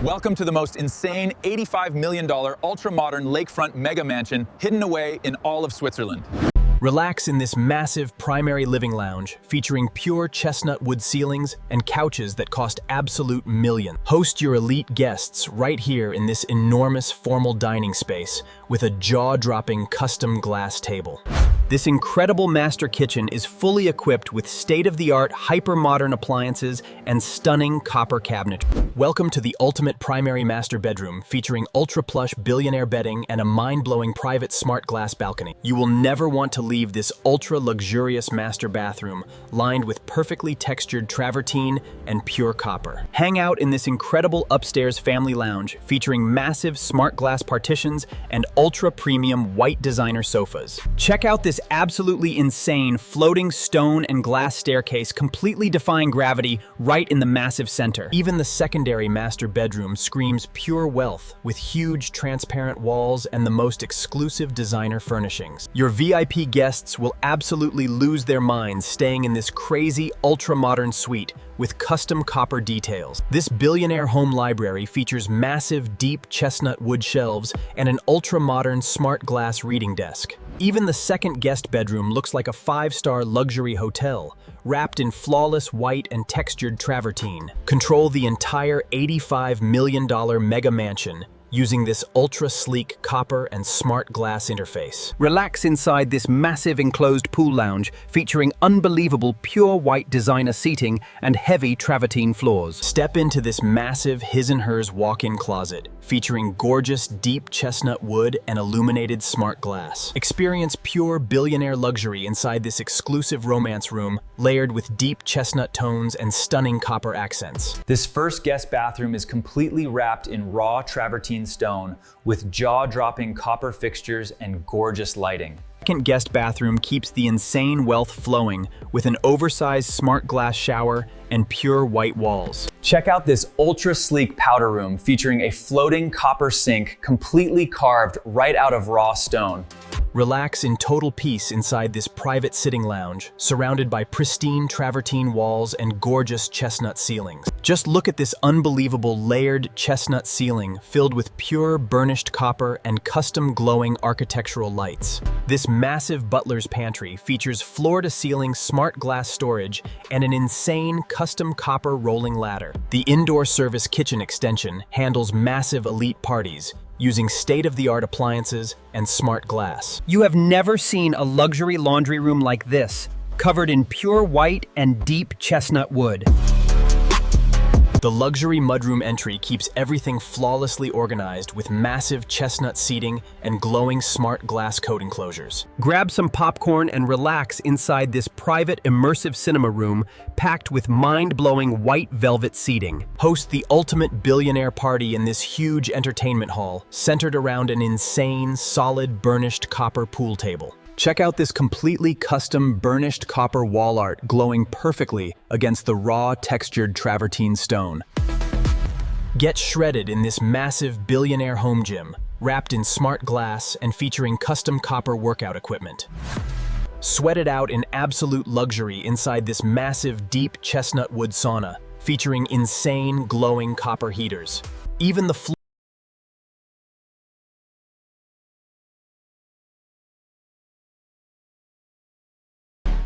Welcome to the most insane $85 million ultra-modern lakefront mega mansion hidden away in all of Switzerland. Relax in this massive primary living lounge featuring pure chestnut wood ceilings and couches that cost absolute millions. Host your elite guests right here in this enormous formal dining space with a jaw-dropping custom glass table. This incredible master kitchen is fully equipped with state-of-the-art hyper-modern appliances and stunning copper cabinetry. Welcome to the ultimate primary master bedroom featuring ultra-plush Billionaire bedding and a mind-blowing private smart glass balcony. You will never want to leave this ultra-luxurious master bathroom lined with perfectly textured travertine and pure copper. Hang out in this incredible upstairs family lounge featuring massive smart glass partitions and ultra-premium white designer sofas. Check out this absolutely insane floating stone and glass staircase completely defying gravity right in the massive center. Even the secondary master bedroom screams pure wealth with huge transparent walls and the most exclusive designer furnishings. Your VIP guests will absolutely lose their minds staying in this crazy ultra-modern suite with custom copper details. This Billionaire home library features massive deep chestnut wood shelves and an ultra-modern smart glass reading desk. Even the second guest bedroom looks like a 5-star luxury hotel, wrapped in flawless white and textured travertine. Control the entire $85 million mega mansion using this ultra-sleek copper and smart glass interface. Relax inside this massive enclosed pool lounge featuring unbelievable pure white designer seating and heavy travertine floors. Step into this massive his and hers walk-in closet featuring gorgeous deep chestnut wood and illuminated smart glass. Experience pure Billionaire luxury inside this exclusive romance room layered with deep chestnut tones and stunning copper accents. This first guest bathroom is completely wrapped in raw travertine stone with jaw-dropping copper fixtures and gorgeous lighting. Second guest bathroom keeps the insane wealth flowing with an oversized smart glass shower and pure white walls. Check out this ultra-sleek powder room featuring a floating copper sink completely carved right out of raw stone. Relax in total peace inside this private sitting lounge, surrounded by pristine travertine walls and gorgeous chestnut ceilings. Just look at this unbelievable layered chestnut ceiling filled with pure burnished copper and custom glowing architectural lights. This massive butler's pantry features floor-to-ceiling smart glass storage and an insane custom copper rolling ladder. The indoor service kitchen extension handles massive elite parties, using state-of-the-art appliances and smart glass. You have never seen a luxury laundry room like this, covered in pure white and deep chestnut wood. The luxury mudroom entry keeps everything flawlessly organized with massive chestnut seating and glowing smart glass coat enclosures. Grab some popcorn and relax inside this private immersive cinema room packed with mind-blowing white velvet seating. Host the ultimate Billionaire party in this huge entertainment hall centered around an insane, solid burnished copper pool table. Check out this completely custom burnished copper wall art glowing perfectly against the raw textured travertine stone. Get shredded in this massive Billionaire home gym, wrapped in smart glass and featuring custom copper workout equipment. Sweat it out in absolute luxury inside this massive deep chestnut wood sauna, featuring insane glowing copper heaters. Even the floor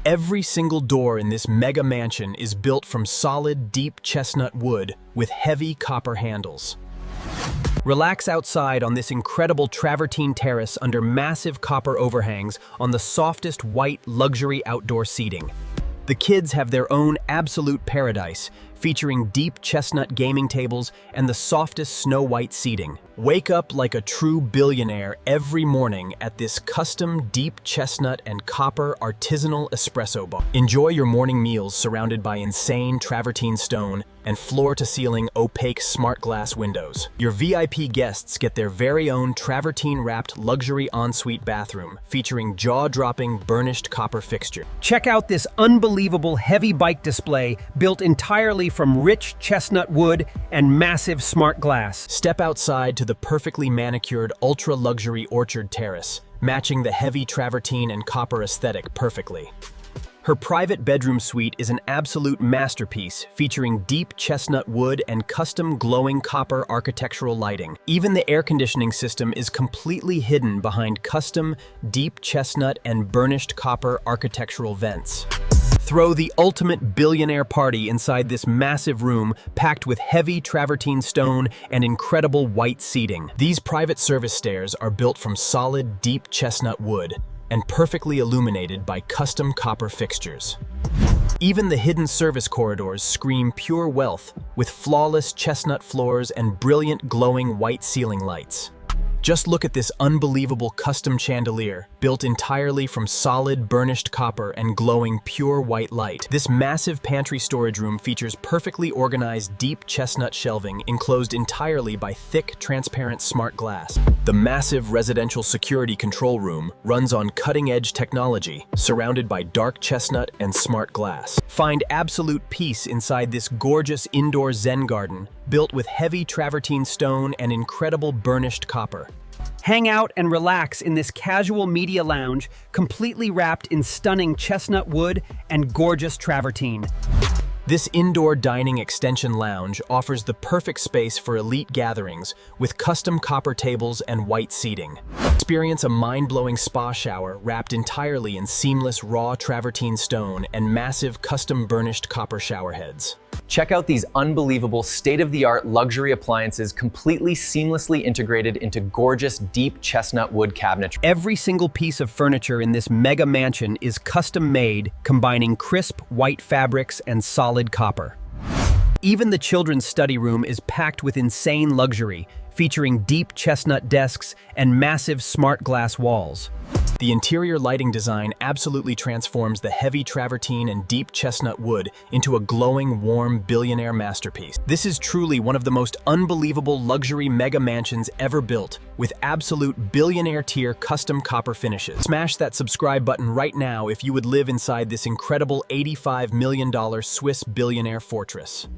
Every single door in this mega mansion is built from solid, deep chestnut wood with heavy copper handles. Relax outside on this incredible travertine terrace under massive copper overhangs on the softest white luxury outdoor seating. The kids have their own absolute paradise, featuring deep chestnut gaming tables and the softest snow-white seating. Wake up like a true billionaire every morning at this custom deep chestnut and copper artisanal espresso bar. Enjoy your morning meals surrounded by insane travertine stone and floor-to-ceiling opaque smart glass windows. Your VIP guests get their very own travertine-wrapped luxury ensuite bathroom featuring jaw-dropping burnished copper fixture. Check out this unbelievable heavy bike display built entirely from rich chestnut wood and massive smart glass. Step outside to the perfectly manicured ultra-luxury orchard terrace, matching the heavy travertine and copper aesthetic perfectly. Her private bedroom suite is an absolute masterpiece, featuring deep chestnut wood and custom glowing copper architectural lighting. Even the air conditioning system is completely hidden behind custom, deep chestnut and burnished copper architectural vents. Throw the ultimate billionaire party inside this massive room packed with heavy travertine stone and incredible white seating. These private service stairs are built from solid, deep chestnut wood and perfectly illuminated by custom copper fixtures. Even the hidden service corridors scream pure wealth with flawless chestnut floors and brilliant glowing white ceiling lights. Just look at this unbelievable custom chandelier, built entirely from solid burnished copper and glowing pure white light. This massive pantry storage room features perfectly organized deep chestnut shelving enclosed entirely by thick, transparent smart glass. The massive residential security control room runs on cutting-edge technology, surrounded by dark chestnut and smart glass. Find absolute peace inside this gorgeous indoor Zen garden, built with heavy travertine stone and incredible burnished copper. Hang out and relax in this casual media lounge, completely wrapped in stunning chestnut wood and gorgeous travertine. This indoor dining extension lounge offers the perfect space for elite gatherings with custom copper tables and white seating. Experience a mind-blowing spa shower wrapped entirely in seamless raw travertine stone and massive custom burnished copper shower heads. Check out these unbelievable state-of-the-art luxury appliances completely seamlessly integrated into gorgeous deep chestnut wood cabinetry. Every single piece of furniture in this mega mansion is custom made, combining crisp white fabrics and solid copper. Even the children's study room is packed with insane luxury, featuring deep chestnut desks and massive smart glass walls. The interior lighting design absolutely transforms the heavy travertine and deep chestnut wood into a glowing, warm billionaire masterpiece. This is truly one of the most unbelievable luxury mega mansions ever built, with absolute billionaire-tier custom copper finishes. Smash that subscribe button right now if you would live inside this incredible $85 million Swiss billionaire fortress.